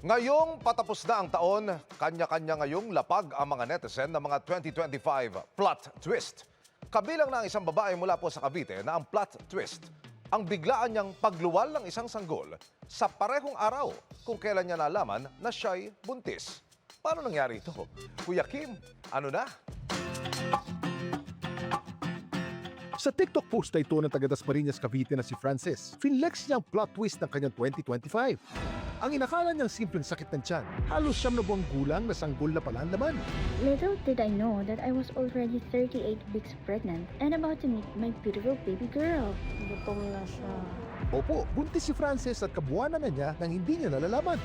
Ngayong patapos na ang taon, kanya-kanya ngayong lapag ang mga netizen ng mga 2025 plot twist. Kabilang na ang isang babae mula po sa Cavite na ang plot twist, ang biglaan niyang pagluwal ng isang sanggol sa parehong araw kung kailan niya nalaman na siya'y buntis. Paano nangyari ito? Kuya Kim, ano na? Sa TikTok post na ito ng taga Dasmariñas, Cavite na si Francis, finlex niya ang plot twist ng kanyang 2025. Ang inakala niyang simpleng sakit ng tiyan, halos 9 na buwang gulang na sanggol na pala ang laman. Little did I know that I was already 38 weeks pregnant and about to meet my beautiful baby girl. Gutom na siya. Opo, buntis si Francis at kabuwanan na niya nang hindi niya nalalaman.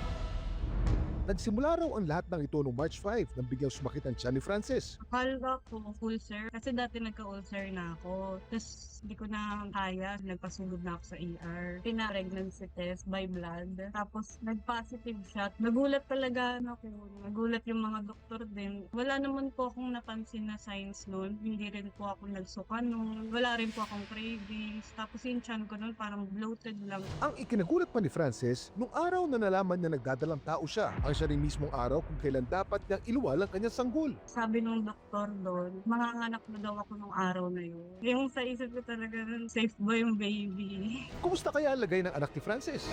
Nagsimula raw ang lahat ng ito noong March 5 nang biglang sumakit ang tiyan ni Francis. Akala ko ulcer kasi dati nagka-ulcer na ako. Tapos hindi ko na kaya. Nagpasugod na ako sa ER. Pina-pregnancy test by blood. Tapos nag-positive siya. Nagulat talaga ako. Nagulat yung mga doktor din. Wala naman po akong napansin na signs noon. Hindi rin po ako nagsuka noon. Wala rin po akong cravings. Tapos yung tiyan ko noon parang bloated lang. Ang ikinagulat pa ni Francis, nung araw na nalaman niya nagdadalang tao siya, ang siya rin mismong araw kung kailan dapat niyang iluwal ang kanyang sanggol. Sabi nung doktor doon, manganganak na daw ako nung araw na yun. Yung sa isip ko talaga, safe ba yung baby? Kumusta kaya ang lagay ng anak ni Francis?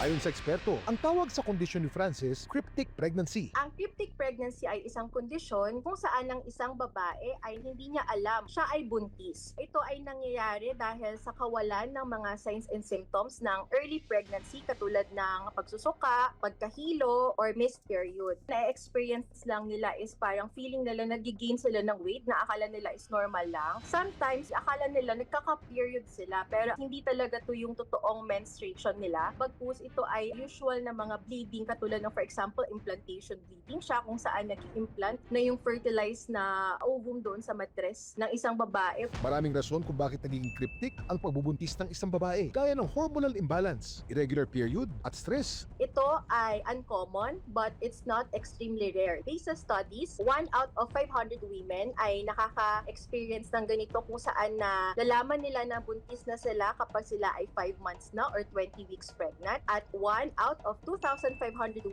Ayon sa eksperto, ang tawag sa kondisyon ni Francis, cryptic pregnancy. Ang cryptic pregnancy ay isang kondisyon kung saan ang isang babae ay hindi niya alam siya ay buntis. Ito ay nangyayari dahil sa kawalan ng mga signs and symptoms ng early pregnancy katulad ng pagsusuka, pagkahilo, or missed period. Na-experience lang nila is parang feeling nila nag-gain sila ng weight na akala nila is normal lang. Sometimes akala nila nagkaka-period sila pero hindi talaga to yung totoong menstruation nila. Bagkus ito ay usual na mga bleeding katulad ng for example implantation bleeding siya kung saan nag-implant na yung fertilized na ovum doon sa matres ng isang babae. Maraming rason kung bakit nagiging cryptic ang pagbubuntis ng isang babae, gaya ng hormonal imbalance, irregular period, at stress. Ito ay uncommon but it's not extremely rare. Based sa studies, 1 out of 500 women ay nakaka-experience ng ganito kung saan na nalaman nila na buntis na sila kapag sila ay 5 months na or 20 weeks pregnant. At 1 out of 2,500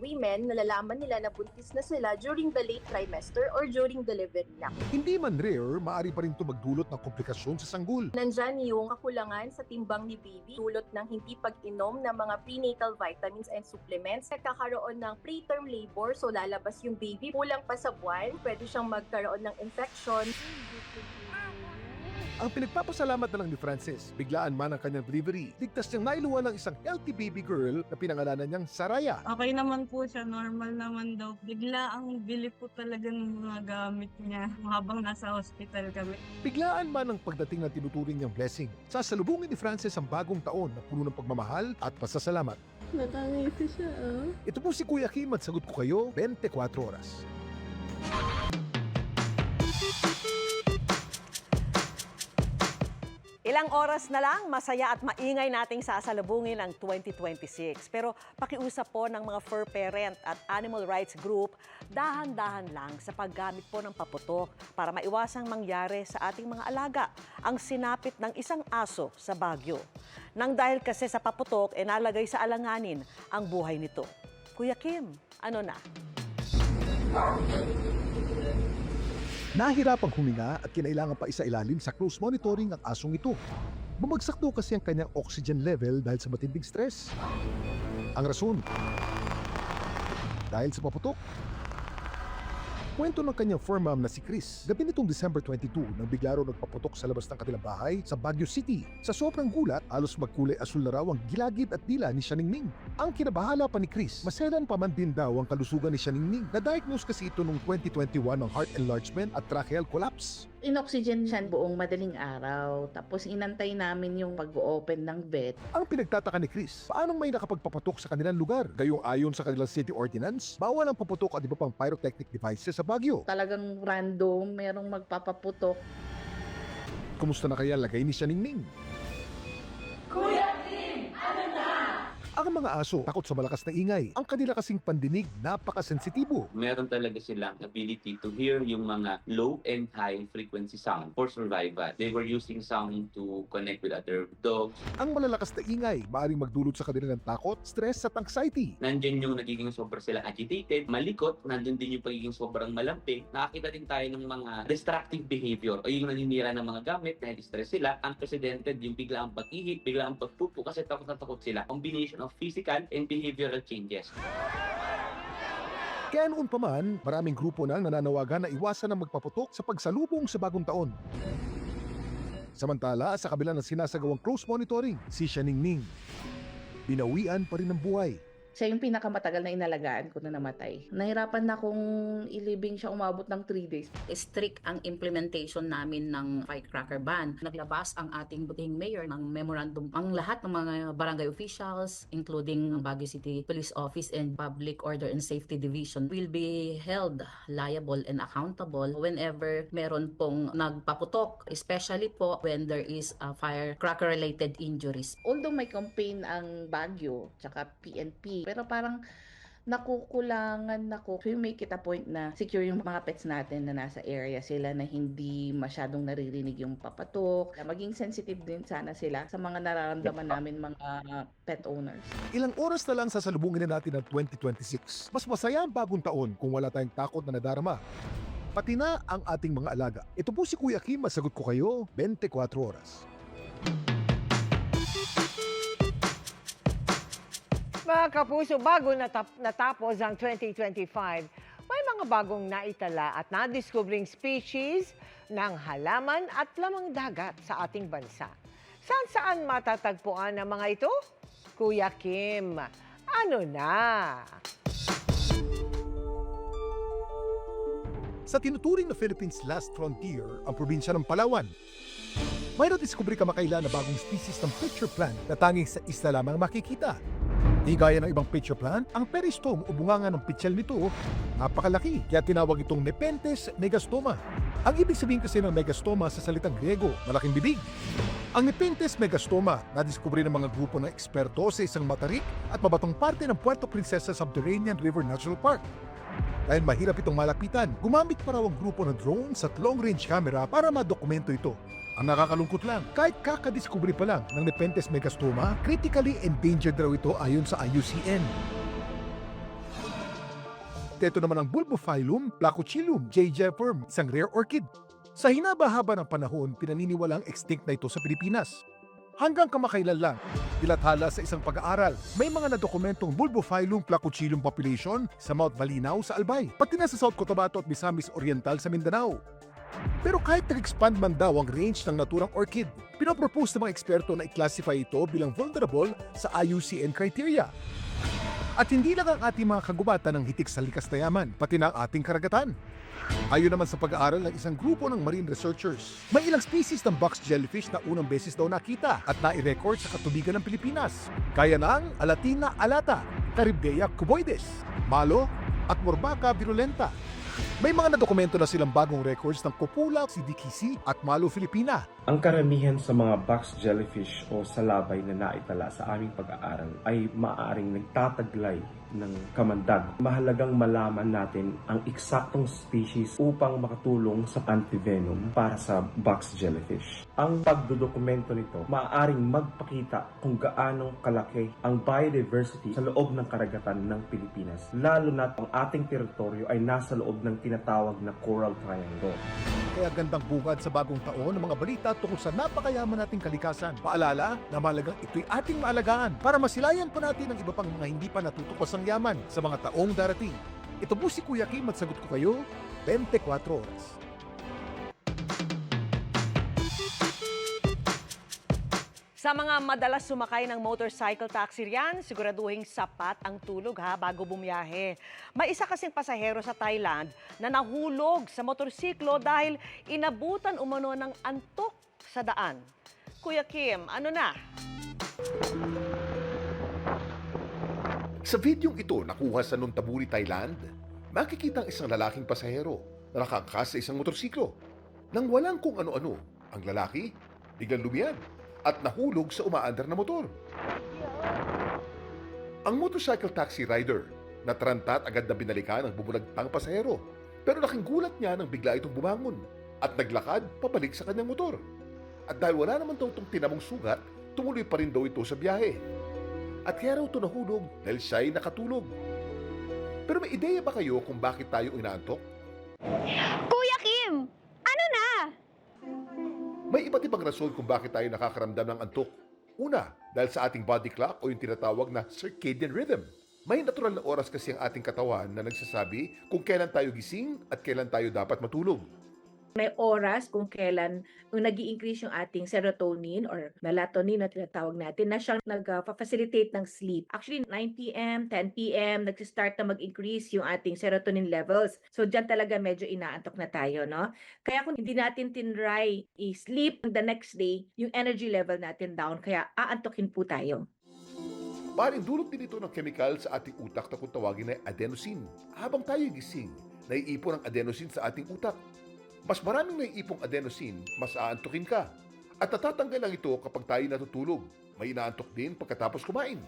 women nalalaman nila na buntis na sila during the late trimester or during delivery na. Hindi man rare, maaari pa rin ito magdulot ng komplikasyon sa sanggol. Nandyan yung kakulangan sa timbang ni baby, dulot ng hindi pag-inom ng mga prenatal vitamins and supplements. Nagkakaroon ng preterm labor, so lalabas yung baby, kulang pa sa buwan, pwede siyang magkaroon ng infection. Ang pinagpapasalamat na lang ni Francis, biglaan man ang kanyang delivery, ligtas niyang nailuwan ng isang healthy baby girl na pinangalanan niyang Saraya. Okay naman po siya, normal naman daw. Bigla ang bili po talaga ng mga gamit niya habang nasa hospital kami. Biglaan man ang pagdating ng tinuturing niyang blessing. Sasalubungin ni Francis ang bagong taon na puno ng pagmamahal at pasasalamat. Nakangiti siya, oh. Ito po si Kuya Kim at sagot ko kayo 24 oras. Ilang oras na lang, masaya at maingay nating sasalubungin ang 2026. Pero pakiusap po ng mga fur parent at animal rights group, dahan-dahan lang sa paggamit po ng paputok para maiwasang mangyari sa ating mga alaga ang sinapit ng isang aso sa Baguio. Nang dahil kasi sa paputok, nalagay sa alanganin ang buhay nito. Kuya Kim, ano na? Nahirapang huminga at kinailangan pa isailalim sa close monitoring ang asong ito. Bumagsak daw kasi ang kanyang oxygen level dahil sa matinding stress. Ang rason, dahil sa paputok. Kwento ng kanyang fur mom na si Chris, gabi nitong December 22 nang bigla raw nagpaputok sa labas ng kanilang bahay sa Baguio City. Sa sobrang gulat, halos magkulay asul na raw ang gilagid at dila ni Sianingning. Ang kinabahala pa ni Chris, maselan pa man din daw ang kalusugan ni Sianingning. Na-diagnose kasi ito noong 2021 ng heart enlargement at tracheal collapse. Inoxygen siya buong madaling araw. Tapos inantay namin yung pag-open ng vet. Ang pinagtataka ni Chris, paanong may nakapagpapatok sa kanilang lugar? Gayong ayon sa kanilang city ordinance, bawal ang paputok at iba pang pyrotechnic devices sa Baguio. Talagang random, merong magpapaputok. Kumusta na kaya lagay ni Sianingning? Ang mga aso takot sa malakas na ingay. Ang kanila kasing pandinig napakasensitibo. Meron talaga silang ability to hear yung mga low and high frequency sound for survival. They were using sound to connect with other dogs. Ang malalakas na ingay maaaring magdulot sa kanila ng takot, stress at anxiety. Nandyan yung nagiging sobrang sila agitated, malikot, nandyan din yung pagiging sobrang malamping. Nakakita din tayo ng mga destructive behavior o yung naninira ng mga gamit dahil stress sila. Unprecedented yung bigla ang pag-ihi, bigla ang pagpupo kasi takot na takot sila. Combination of physical and behavioral changes. Kaya noon pa man, maraming grupo nang nananawagan na iwasan ang magpaputok sa pagsalubong sa bagong taon. Samantala, sa kabila ng sinasagawang close monitoring, si Ningning, binawian pa rin ng buhay. Siya yung pinakamatagal na inalagaan ko na namatay. Nahirapan na kung ilibing siya umabot ng 3 days. Strict ang implementation namin ng firecracker ban. Naglabas ang ating butihing mayor ng memorandum ang lahat ng mga barangay officials, including Baguio City Police Office and Public Order and Safety Division, will be held liable and accountable whenever meron pong nagpaputok, especially po when there is firecracker-related injuries. Although may campaign ang Baguio, tsaka PNP, pero parang nakukulangan ako. We make it a point na secure yung mga pets natin na nasa area sila, na hindi masyadong naririnig yung papatok. Maging sensitive din sana sila sa mga nararamdaman namin mga pet owners. Ilang oras na lang sasalubungin na natin ang 2026. Mas masaya ang bagong taon kung wala tayong takot na nadarama. Pati na ang ating mga alaga. Ito po si Kuya Kim, masagot ko kayo 24 oras. Mga kapuso, bago natapos ang 2025, may mga bagong naitala at nadiskubring species ng halaman at lamang dagat sa ating bansa. Saan matatagpuan ang mga ito? Kuya Kim, ano na? Sa tinuturing na Philippines' last frontier, ang probinsya ng Palawan, may nadiskubre kamakailan na bagong species ng pitcher plant na tanging sa isla lamang makikita. Di gaya ng ibang pitcher plant, ang peristome o bunganga ng pitchel nito napakalaki, kaya tinawag itong Nepenthes megastoma. Ang ibig sabihin kasi ng megastoma sa salitang Griego, malaking bibig. Ang Nepenthes megastoma nadiskubre ng mga grupo ng eksperto sa isang matarik at mabatong parte ng Puerto Princesa Subterranean River National Park. Dahil mahirap itong malapitan, gumamit pa raw ang grupo ng drones at long-range camera para madokumento ito. Ang nakakalungkot lang, kahit kakadiskubre pa lang ng Nepenthes megastoma, critically endangered raw ito ayon sa IUCN. Ito naman ang Bulbophyllum placochilum j.jefferm, isang rare orchid. Sa hinaba-haba ng panahon, pinaniniwalang extinct na ito sa Pilipinas. Hanggang kamakailan lang, dilathala sa isang pag-aaral, may mga nadokumentong Bulbophyllum placochilum population sa Mount Malinaw sa Albay, pati na sa South Cotabato at Misamis Oriental sa Mindanao. Pero kahit nag-expand man daw ang range ng naturang orchid, pinopropose ng mga eksperto na i-classify ito bilang vulnerable sa IUCN criteria. At hindi lang ang ating mga kagubatan ng hitik sa likas na yaman, pati na ang ating karagatan. Ayon naman sa pag-aaral ng isang grupo ng marine researchers, may ilang species ng box jellyfish na unang beses daw nakita at nai-record sa katubigan ng Pilipinas. Kaya ng Alatina alata, Caribdea cuboides, Malo at Morbaca virulenta. May mga nadokumento na silang bagong records ng Copula, Sidikisi at Malo Filipina. Ang karamihan sa mga box jellyfish o salabay na naitala sa aming pag-aaral ay maaaring nagtataglay ng kamandag. Mahalagang malaman natin ang eksaktong species upang makatulong sa antivenom para sa box jellyfish. Ang pagdodokumento nito maaaring magpakita kung gaano kalaki ang biodiversity sa loob ng karagatan ng Pilipinas, lalo na ang ating teritoryo ay nasa loob ng tinatawag na Coral Triangle. Kaya gandang bungad sa bagong taon ng mga balita tungkol sa napakayaman nating kalikasan. Paalala na mahalagang ito'y ating maalagaan para masilayan pa natin ang iba pang mga hindi pa natutukos ang yaman sa mga taong darating. Ito po si Kuya Kim at sagot ko kayo 24 oras. Sa mga madalas sumakay ng motorcycle taxi riyan, siguraduhin sapat ang tulog bago bumiyahe. May isa kasing pasahero sa Thailand na nahulog sa motorsiklo dahil inabutan umano ng antok sa daan. Kuya Kim, ano na? Sa videong ito nakuha sa Nonthaburi, Thailand, makikita ang isang lalaking pasahero na nakangkas sa isang motorsiklo. Nang walang kung ano-ano, ang lalaki biglang lumiyad at nahulog sa umaandar na motor. Ang motorcycle taxi rider, nataranta at agad na binalikan ang bumulagtang pasahero. Pero laking gulat niya nang bigla itong bumangon at naglakad pabalik sa kanyang motor. At dahil wala naman daw itong tinamong sugat, tumuloy pa rin daw ito sa biyahe. At kaya raw ito nahulog dahil siya'y nakatulog. Pero may ideya ba kayo kung bakit tayo inaantok? Kuya Kim! Ano na? May iba't ibang rason kung bakit tayo nakakaramdam ng antok. Una, dahil sa ating body clock o yung tinatawag na circadian rhythm. May natural na oras kasi ang ating katawan na nagsasabi kung kailan tayo gising at kailan tayo dapat matulog. May oras kung kailan nag-i-increase yung ating serotonin or melatonin na tinatawag natin na siyang nag-facilitate ng sleep. Actually, 9 p.m., 10 p.m., nag-start na mag-increase yung ating serotonin levels. So, dyan talaga medyo inaantok na tayo, no? Kaya kung hindi natin tinry i-sleep the next day, yung energy level natin down, kaya aantokin po tayo. Maring dulot din ito ng chemical sa ating utak na kung tawagin ay adenosine. Habang tayo gising, naiipon ang adenosine sa ating utak. Mas maraming naiipong adenosine, mas aantukin ka. At natatanggal lang ito kapag tayo natutulog. May inaantok din pagkatapos kumain.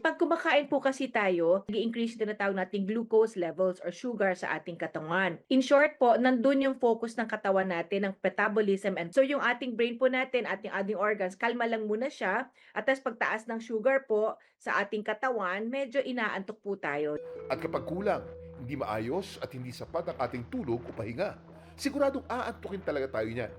Pag kumakain po kasi tayo, nag-i-increase din na tawag nating glucose levels or sugar sa ating katawan. In short po, nandun yung focus ng katawan natin, ng metabolism. And so yung ating brain po natin, ating organs, kalma lang muna siya. At tas pagtaas ng sugar po sa ating katawan, medyo inaantok po tayo. At kapag kulang, hindi maayos at hindi sapat ang ating tulog o pahinga, siguradong aantukin talaga tayo niyan.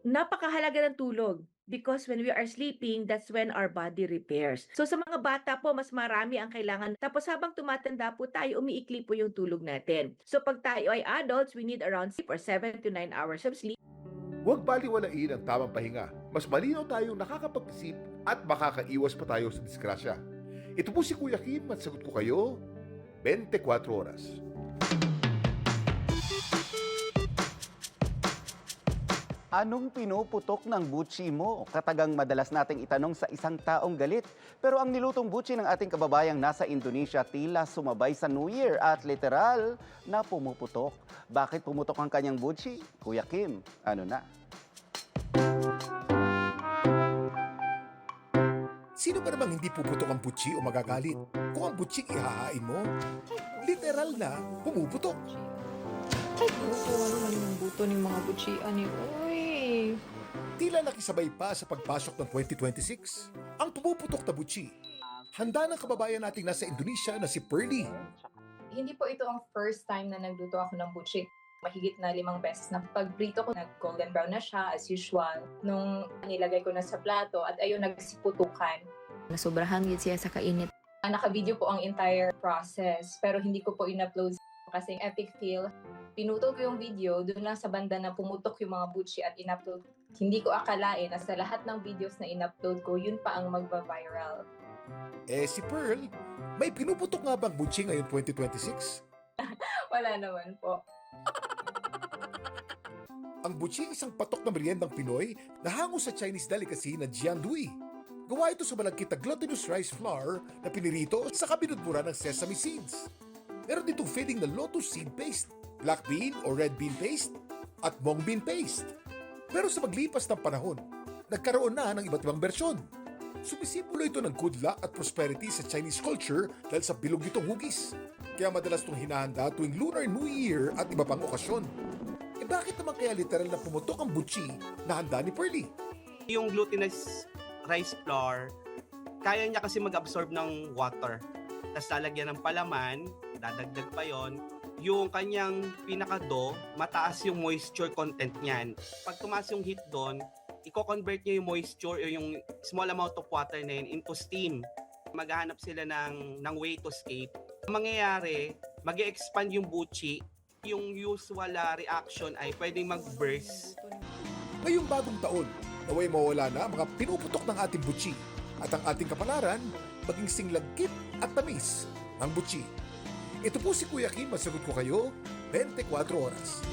Napakahalaga ng tulog. Because when we are sleeping, that's when our body repairs. So sa mga bata po, mas marami ang kailangan. Tapos habang tumatanda po tayo, umiikli po yung tulog natin. So pag tayo ay adults, we need around 6 or 7 to 9 hours of sleep. Huwag baliwalain ang tamang pahinga. Mas malinaw tayong nakakapag-isip at makakaiwas pa tayo sa disgrasya. Ito po si Kuya Kim at sagot ko kayo, 24 oras. Anong pinuputok ng butchi mo? Katagang madalas nating itanong sa isang taong galit. Pero ang nilutong butchi ng ating kababayang nasa Indonesia tila sumabay sa New Year at literal na pumuputok. Bakit pumutok ang kanyang butchi? Kuya Kim, ano na? Sino ba namang hindi puputok ang butchi o magagalit? Kung ang butchi ihahain mo, literal na pumuputok. Ay, ano man yung buto ng mga butchian ni Uy. Tila nakisabay pa sa pagpasok ng 2026. Ang pumuputok na butchi. Handa ng kababayan nating nasa Indonesia na si Pearly. Hindi po ito ang first time na nagluto ako ng butchi. Mahigit na 5 beses na pagprito ko, nag-golden brown na siya as usual. Nung nilagay ko na sa plato at ayun, nagsiputukan. Nasobrahan yun siya sa kainit. Naka-video po ang entire process pero hindi ko po in-upload kasi epic feel. Pinutol ko yung video doon lang sa banda na pumutok yung mga butchi at in-upload. Hindi ko akalain na sa lahat ng videos na in-upload ko, yun pa ang magba-viral. Si Pearl, may pinuputok nga bang butchi ngayon 2026? Wala naman po. Ang butchi isang patok na meriendang Pinoy na hango sa Chinese delicacy na jiandui. Gawa ito sa malagkit na glutinous rice flour na pinirito sa kabinudburan ng sesame seeds. Meron ditong filling na lotus seed paste, black bean o red bean paste, at mung bean paste. Pero sa maglipas ng panahon, nagkaroon na ng iba't ibang bersyon. Sumisimbolo ito ng good luck at prosperity sa Chinese culture dahil sa bilog nitong hugis. Kaya madalas itong hinahanda tuwing Lunar New Year at iba pang okasyon. Bakit naman kaya literal na pumutok ang butchi na handa ni Pearly? Yung glutinous rice flour, kaya niya kasi mag-absorb ng water. Tapos lalagyan ng palaman, dadagdag pa yon. Yung kanyang pinaka-dough, mataas yung moisture content niyan. Pag tumaas yung heat doon, i-convert niya yung moisture o yung small amount of water na yun into steam. Maghahanap sila ng way to escape. Ang mangyayari, mag-expand yung butchi. Yung usual reaction ay pwedeng mag-burst. Ngayong bagong taon, naway mawala na ang mga pinuputok ng ating butchi at ang ating kapalaran maging singlagkit at tamis ng butchi. Ito po si Kuya Kim, masagot ko kayo, 24 oras.